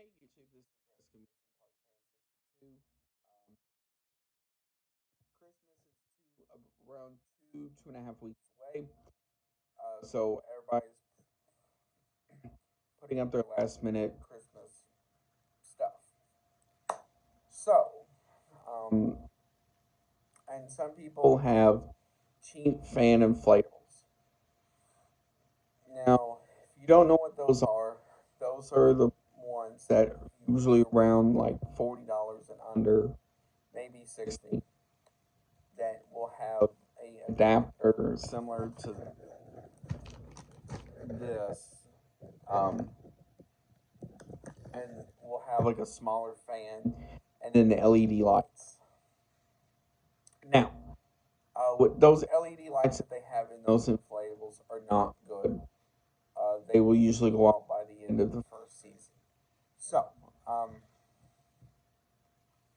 YouTube, this is Chris Commission Park Fan 62. Christmas is around 2.5 weeks away. So everybody's putting up their last minute Christmas stuff. So, um, and some people have cheap fan inflatables. Now, if you don't know what those are the ones that are usually around like $40 and under, maybe 60, that will have a adapter similar to this, um, and will have like a smaller fan and then the LED lights. Now, with those LED lights that they have in those inflatables are not good. They will usually go out by the end of the first season. So, um,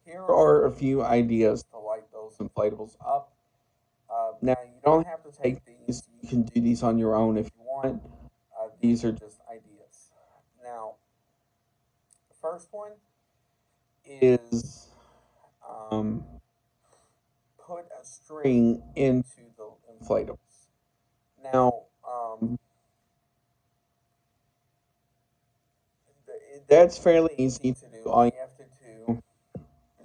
here are a few ideas to light those inflatables up. Now, you don't have to take these. You can do these on your own if you want. These are just ideas. Now, the first one is um, put a string into the inflatables. Now, that's fairly easy to do. All you have to do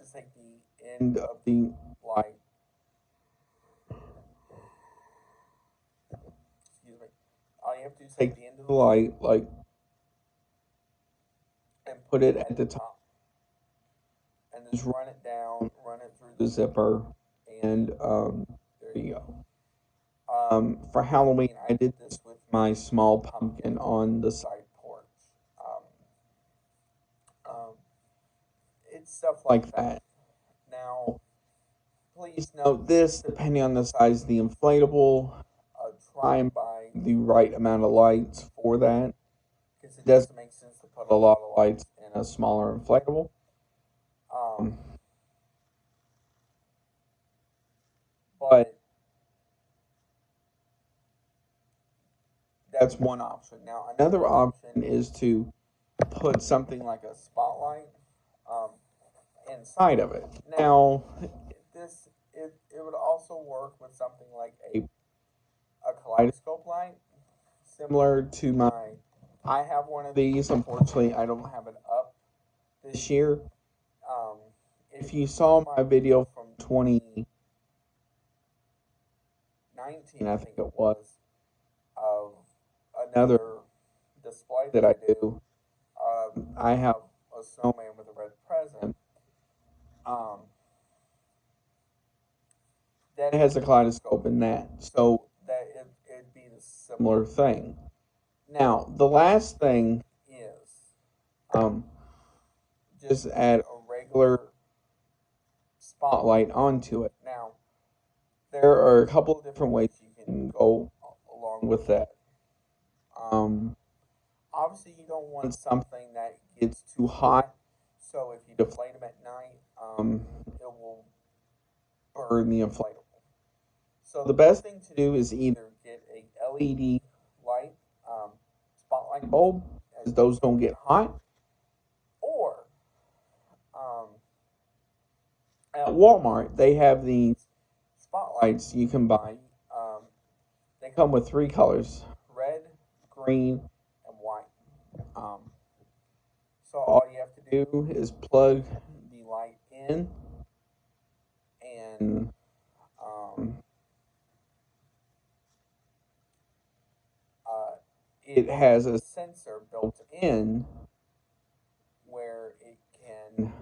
is take the end of the light. Excuse me. All you have to do is take the end of the light, and put it at the top, and just run it down, run it through the zipper, and there you go. For Halloween, I did this with my small pumpkin on the side porch. Um, it's stuff like that. Now, please note this, depending on the size of the inflatable, try and buy the right amount of lights for that, because it doesn't make sense to put a lot of lights in a smaller inflatable. But that's one option. Now, another option is to put something like a spotlight um, inside of it. Now, it would also work with something like a kaleidoscope light, similar to my. I have one of these. Unfortunately, I don't have it up this year. Um, if you saw my video from 2019, I think it was, of another display that I do, I have a snowman with a red present. Um, that has a kaleidoscope in that, so that it'd be the similar thing. Now, the last thing is um, just add a regular spotlight onto it. Now, there are a couple of different ways you can go along with that. Um, Obviously, you don't want something that gets too hot, so if you deflate them at night, it will burn the inflatable. So the best thing to do is either get a LED light, spotlight bulb, as those don't get hot, or um, at Walmart they have these spotlights you can buy. They come with three colors: red, green, and white. Um, so all you have to do is plug the light in, and uh, it has a sensor built in where it can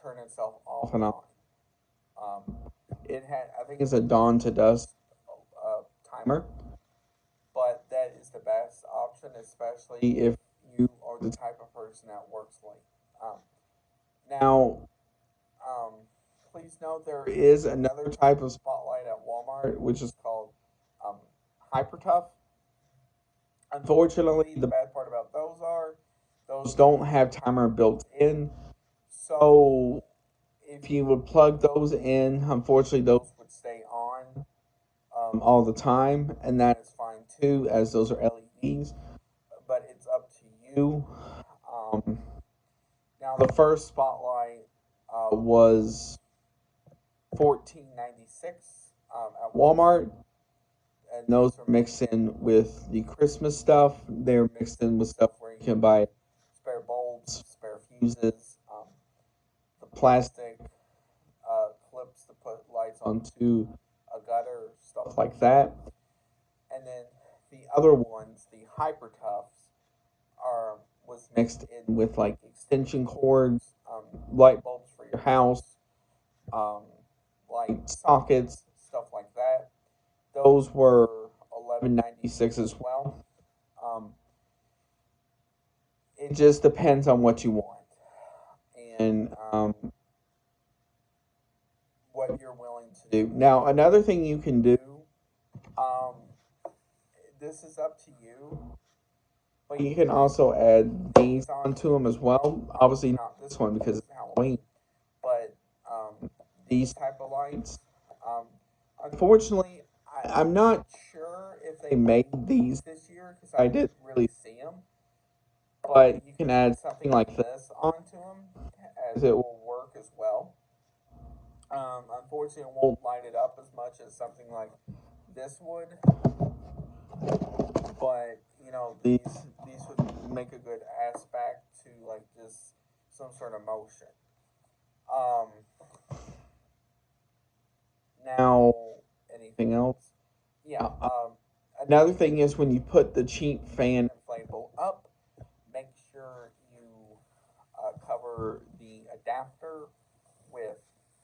turn itself off and on. It had, I think it's a dawn to dusk timer, but that is the best option, especially if you are the type of person that works late. Now, um, please note there is another type of spotlight at Walmart, which is called um, Hyper Tough. Unfortunately, the bad part about those don't have timer built in. So if you would plug those in, unfortunately, those would stay on all the time, and that is fine too, as those are LEDs. But it's up to few. Um, Now the first spotlight was 14.96 at Walmart, and those are mixed in with the Christmas stuff. They're mixed in with stuff where you can buy spare bulbs, spare fuses, the plastic clips to put lights onto a gutter, stuff like that. And then the other ones, the Hyper Toughs, are was mixed in with like extension cords, light bulbs for your house, um, light sockets, stuff like that. Those were 11.96 as well. Um, it just depends on what you want and what you're willing to do. Now, another thing you can do, um, this is up to you, but you can also add these onto them as well. Obviously, not this one because it's Halloween, but these type of lights. Um, Unfortunately, I'm not sure if they made these this year because I didn't really see them. But you can add something like this onto them, as it will work as well. Unfortunately, it won't light it up as much as something like this would, but you know these would make a good aspect to like just some sort of motion. Um, Now, anything else? Yeah. Another thing is when you put the cheap fan inflatable up, make sure you cover the adapter with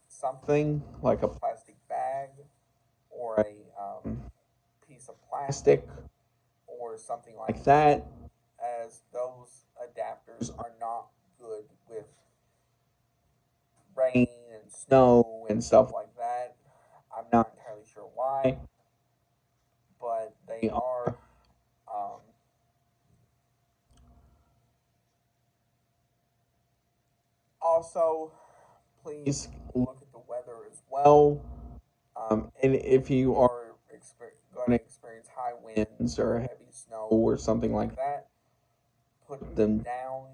something like a plastic bag or a piece of plastic or something like that, as those adapters are not good with rain and snow and stuff like that. I'm not entirely sure why, but they are. Um, Also, please look at the weather as well. And if you are going to experience high winds or heavy snow or something like that, put them down.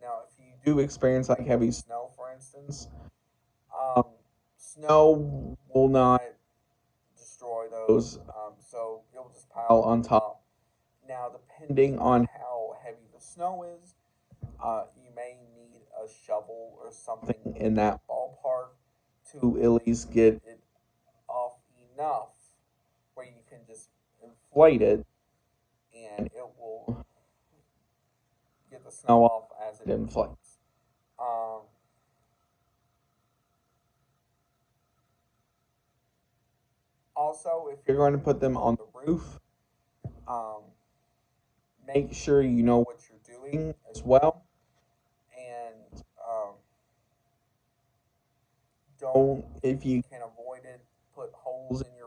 Now, if you do experience like heavy snow, for instance, um, snow will not destroy those, so it'll just pile on top. Now, depending on how heavy the snow is, you may need a shovel or something in that ballpark to at least get it off enough where you can just inflate it and it will get the snow off as it inflates. Um, Also, if you're going to put them on the roof, um, make sure you know what you're doing as well. And don't, if you can avoid it, put holes in your